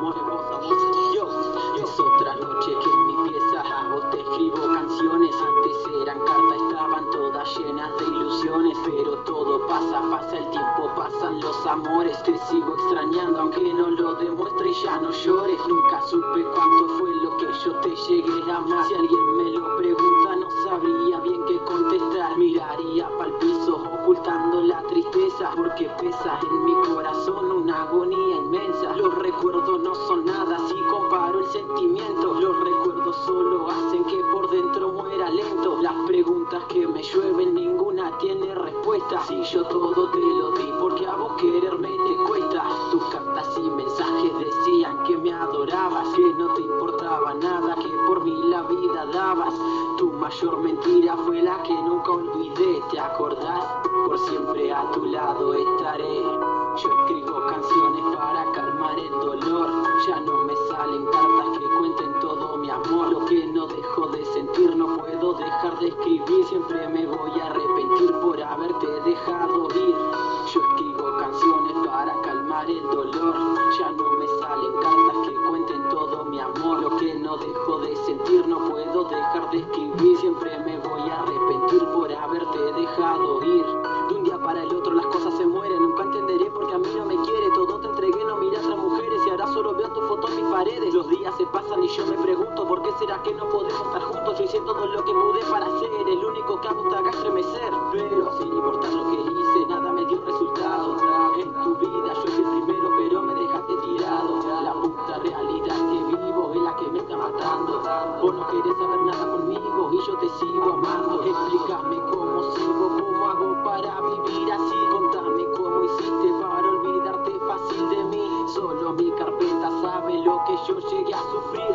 amor, yo. Es otra noche que en mi pieza a vos te escribo canciones. Antes eran cartas, estaban todas llenas de ilusiones. Pero todo pasa, pasa el tiempo, pasan los amores. Te sigo extrañando aunque no lo demuestre y ya no llores. Nunca supe cuánto fue lo que yo te llegué a amar. Si alguien me lo pregunta no sabría bien qué contestar. Miraría pa'l piso ocultando la tristeza, porque pesa en mi corazón una agonía inmensa. Los recuerdos no son nada si comparo el sentimiento. Los recuerdos solo hacen que por dentro muera lento. Las preguntas que me llueven ninguna tiene respuesta. Si yo todo te lo di porque a vos quererme te cuesta. Tus cartas y mensajes decían que me adorabas, que no te importaba nada, que por mí la vida dabas. Tu mayor mentira fue la que nunca olvidé, ¿te acordás? Por siempre a tu lado estaré. Yo escribo canciones para calmar el dolor. Ya no me salen cartas que cuenten todo mi amor. Lo que no dejo de sentir no puedo dejar de escribir. Siempre me voy a arrepentir por haberte dejado ir. Yo escribo canciones para calmar el dolor. Ya no me salen cartas que cuenten todo mi amor. Lo que no dejo de sentir no puedo dejar de escribir. Siempre me voy a arrepentir por haberte dejado ir. De un día para el otro las cosas se mueren. Nunca entenderé porque a mí no me quiere. Todo te entregué, no miré a otras mujeres y ahora solo veo tu foto en mis paredes. Los días se pasan y yo me pregunto ¿por qué será que no podemos estar juntos? Yo hice todo lo que pude para ser el único que a vos te haga estremecer. Pero sin importar lo que hice, nada me dio resultado. En tu vida yo fui el primero pero me dejaste tirado. La puta realidad que vivo es la que me está matando. Vos no querés saber nada conmigo y yo te sigo amando. Explícame cómo sigo, cómo hago para vivir así. Contame cómo hiciste para olvidarte fácil de mí. Solo mi carpeta sabe lo que yo llegué a sufrir.